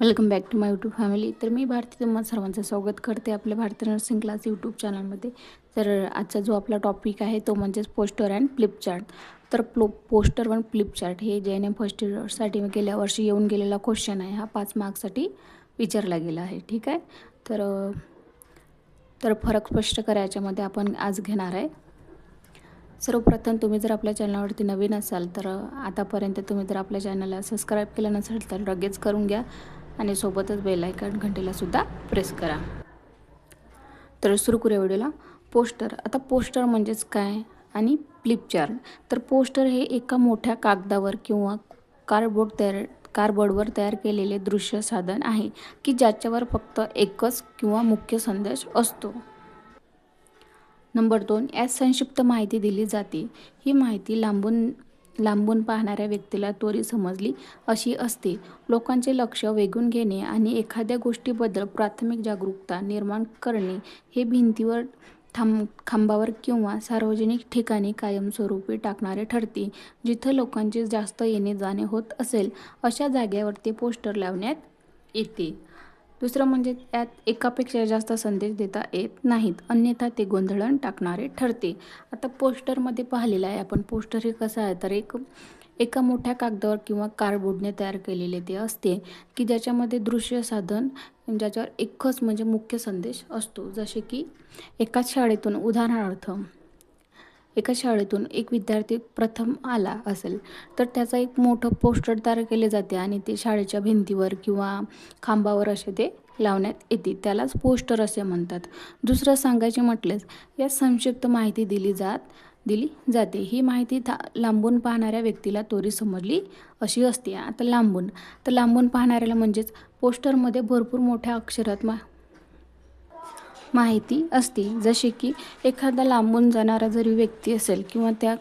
Welcome back to my YouTube family. तर मी भारती तुम्हाला सर्वांचं स्वागत करते आपल्या भारती नर्सिंग क्लास यूट्यूब चॅनलमध्ये. तर आजचा जो आपला टॉपिक आहे तो म्हणजेच पोस्टर अँड फ्लिप चार्ट. तर पोस्टर वन फ्लिप चार्ट हे JNM फर्स्ट इयरसाठी गेल्या वर्षी येऊन गेलेला क्वेश्चन आहे. हा 5 मार्क्ससाठी विचारला गेला आहे. ठीक आहे. तर फरक स्पष्ट करायच्यामध्ये आपण आज घेणार आहे. सर्वप्रथम तुम्ही जर आपल्या चॅनलवरती नवीन असाल तर आतापर्यंत तुम्ही जर आपल्या चॅनलला सबस्क्राईब केलं नसेल तर लगेच करून घ्या आणि सोबतच बेल आयकॉन घंटेलासुद्धा प्रेस करा. तर सुरू करूया व्हिडिओला. पोस्टर. आता पोस्टर म्हणजेच काय आणि फ्लिप चार्ट. तर पोस्टर हे एका मोठ्या कागदावर किंवा कार्डबोर्डवर तयार केलेले दृश्य साधन आहे की ज्याच्यावर फक्त एकच किंवा मुख्य संदेश असतो. नंबर 2, यात संक्षिप्त माहिती दिली जाते. ही माहिती लांबून पाहणाऱ्या व्यक्तीला त्वरित समजली अशी असते. लोकांचे लक्ष वेधून घेणे आणि एखाद्या गोष्टीबद्दल प्राथमिक जागरूकता निर्माण करणे हे भिंतीवर, खांबावर किंवा सार्वजनिक ठिकाणी कायमस्वरूपी टाकणारे ठरते. जिथं लोकांचे जास्त येणे जाणे होत असेल अशा जागेवर ते पोस्टर लावण्यात येते. दुसरं म्हणजे यात एकापेक्षा जास्त संदेश देता येत नाहीत, अन्यथा ते गोंधळून टाकणारे ठरते. आता पोस्टरमध्ये पाहिलेलं आहे आपण. पोस्टर हे कसं आहे तर एका मोठ्या कागदावर किंवा कार्डबोर्डने तयार केलेले ते असते की ज्याच्यामध्ये दृश्य साधन ज्याच्यावर एकच म्हणजे मुख्य संदेश असतो. जसे की एकाच शाळेतून, उदाहरणार्थ एका शाळेतून एक विद्यार्थी प्रथम आला असेल तर त्याचं एक मोठं पोस्टर तयार केले जाते आणि ते शाळेच्या भिंतीवर किंवा खांबावर असे ते लावण्यात येते. त्यालाच पोस्टर असे म्हणतात. दुसरं सांगायचे म्हटलेच यात संक्षिप्त माहिती दिली जाते. ही माहिती लांबून पाहणाऱ्या व्यक्तीला त्वरित समजली अशी असते. आता लांबून पाहणाऱ्याला म्हणजेच पोस्टरमध्ये भरपूर मोठ्या अक्षरात माहिती असते. जसे की एखादा लांबून जाणारा जरी व्यक्ती असेल किंवा त्या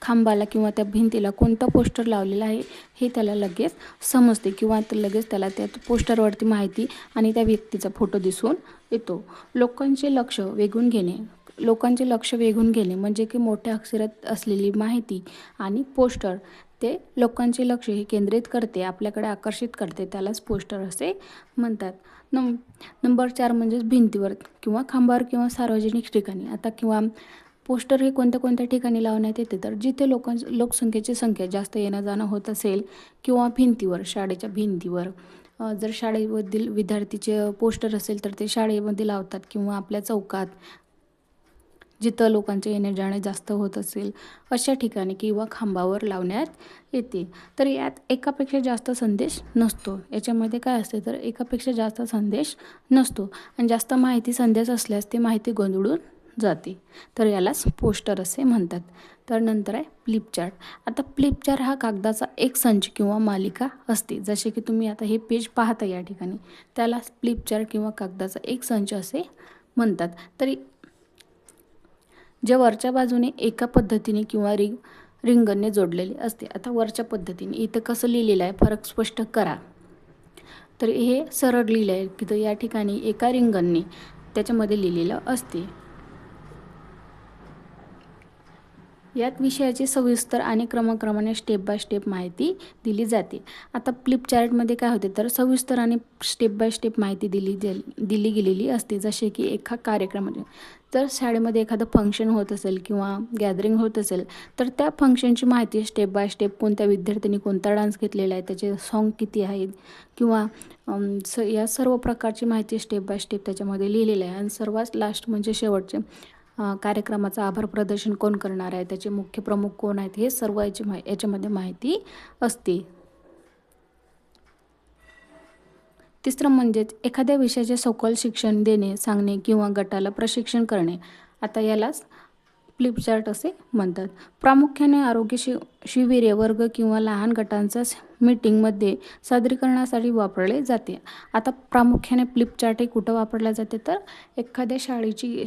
खांबाला किंवा त्या भिंतीला कोणतं पोस्टर लावलेलं आहे हे त्याला लगेच समजते किंवा लगेच त्याला त्या पोस्टरवरती माहिती आणि त्या व्यक्तीचा फोटो दिसून येतो. लोकांचे लक्ष वेधून घेणे म्हणजे की मोठ्या अक्षरात असलेली माहिती आणि पोस्टर ते लोकांचे लक्ष हे केंद्रित करते, आपल्याकडे आकर्षित करते. त्यालाच पोस्टर असे म्हणतात. नंबर 4 म्हणजेच भिंतीवर किंवा खांबावर किंवा सार्वजनिक ठिकाणी. आता किंवा पोस्टर हे कोणत्या ठिकाणी लावण्यात येते तर जिथे लोकसंख्येची संख्या जास्त येणं जाणं होत असेल किंवा भिंतीवर, शाळेच्या भिंतीवर. जर शाळेमधील विद्यार्थीचे पोस्टर असेल तर ते शाळेमध्ये लावतात किंवा आपल्या चौकात जिथं लोकांचे येणे जाणे जास्त होत असेल अशा ठिकाणी किंवा खांबावर लावण्यात येते. तर यात एकापेक्षा जास्त संदेश नसतो. याच्यामध्ये काय असते तर एकापेक्षा जास्त संदेश नसतो आणि जास्त माहिती संदेश असल्यास ती माहिती गोंधळून जाते. तर यालाच पोस्टर असे म्हणतात. तर नंतर आहे फ्लिप चार्ट. आता फ्लिप चार्ट हा कागदाचा एक संच किंवा मालिका असते. जसे की तुम्ही आता हे पेज पाहता या ठिकाणी, त्याला फ्लिप चार्ट किंवा कागदाचा एक संच असे म्हणतात. तरी जे वरच्या बाजूने एका पद्धतीने किंवा रिंगणने जोडलेले असते. आता वरच्या पद्धतीने इथं कसं लिहिलेलं आहे फरक स्पष्ट करा. तर हे सरळ लिहिलं आहे की तर या ठिकाणी एका रिंगणने त्याच्यामध्ये लिहिलेलं असते. यात विषयाची सविस्तर आणि क्रमाक्रमाने स्टेप बाय स्टेप माहिती दिली जाते. आता फ्लिप चार्टमध्ये काय होते तर सविस्तर आणि स्टेप बाय स्टेप माहिती दिली गेलेली असते. जसे की एका कार्यक्रमामध्ये जर शाळेमध्ये एखादं फंक्शन होत असेल किंवा गॅदरिंग होत असेल तर त्या फंक्शनची माहिती स्टेप बाय स्टेप, कोणत्या विद्यार्थ्यांनी कोणता डान्स घेतलेला आहे, त्याचे सॉन्ग किती आहेत किंवा या सर्व प्रकारची माहिती स्टेप बाय स्टेप त्याच्यामध्ये लिहिलेली आहे. आणि सर्वात लास्ट म्हणजे शेवटचे कार्यक्रमाचं आभार प्रदर्शन कोण करणार आहे, त्याचे मुख्य प्रमुख कोण आहेत, हे सर्व याच्यामध्ये माहिती असते. तिसरं म्हणजेच एखाद्या विषयाचे सखोल शिक्षण देणे, सांगणे किंवा गटाला प्रशिक्षण करणे. आता यालाच फ्लिप चार्ट असे म्हणतात. प्रामुख्याने आरोग्य शिबिरे, वर्ग किंवा लहान गटांच्या मीटिंगमध्ये सादरीकरणासाठी वापरले जाते. आता प्रामुख्याने फ्लिप चार्ट हे कुठं वापरले जाते तर एखाद्या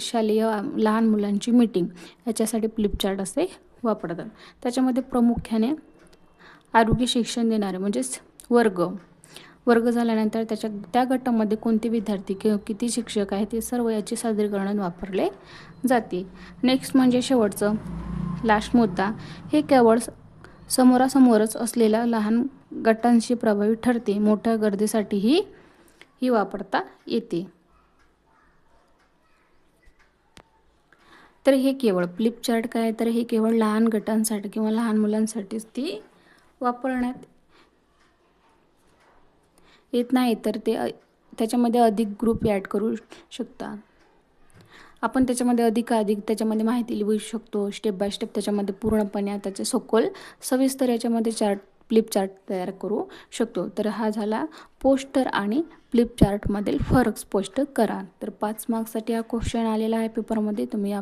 शालेय लहान मुलांची मीटिंग याच्यासाठी फ्लिप चार्ट असे वापरतात. त्याच्यामध्ये प्रामुख्याने आरोग्य शिक्षण देणारे म्हणजेच वर्ग झाल्यानंतर त्या गटामध्ये कोणते विद्यार्थी किंवा किती शिक्षक आहेत हे सर्व याचे सादरीकरण वापरले जाते. नेक्स्ट म्हणजे शेवटचं लास्ट मुद्दा, हे केवळ समोरासमोरच असलेल्या लहान गटांशी प्रभावी ठरते. मोठ्या गर्दीसाठीही ही वापरता येते. तर हे केवळ फ्लिपचार्ट काय, तर हे केवळ लहान गटांसाठी किंवा लहान मुलांसाठीच ती वापरण्यात येत नाही, तर त्याच्यामध्ये अधिक ग्रुप ॲड करू शकता. आपण त्याच्यामध्ये अधिक त्याच्यामध्ये माहिती लिहू शकतो, स्टेप बाय स्टेप त्याच्यामध्ये पूर्णपणे त्याचे सखोल सविस्तर याच्यामध्ये फ्लिपचार्ट तयार करू शकतो. तर हा झाला पोस्टर आणि फ्लिपचार्टमधील फरक स्पष्ट करा. तर 5 मार्क्ससाठी हा क्वेश्चन आलेला आहे पेपरमध्ये. तुम्ही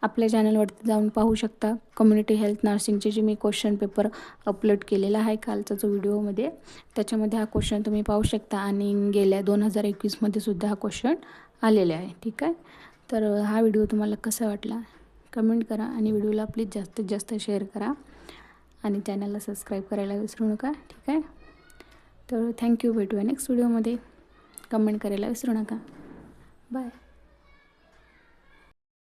आपल्या चॅनलवरती जाऊन पाहू शकता. कम्युनिटी हेल्थ नर्सिंगचे जे मी क्वेश्चन पेपर अपलोड केलेला आहे कालचा जो व्हिडिओमध्ये, त्याच्यामध्ये हा क्वेश्चन तुम्ही पाहू शकता. आणि गेल्या 2021मध्ये सुद्धा हा क्वेश्चन आलेला आहे. ठीक आहे. तर हा व्हिडिओ तुम्हाला कसा वाटला कमेंट करा आणि व्हिडिओला प्लीज जास्तीत जास्त शेअर करा आणि चॅनलला सबस्क्राईब करायला विसरू नका. ठीक आहे. तर थँक्यू. भेटूया नेक्स्ट व्हिडिओमध्ये. कमेंट करायला विसरू नका. बाय.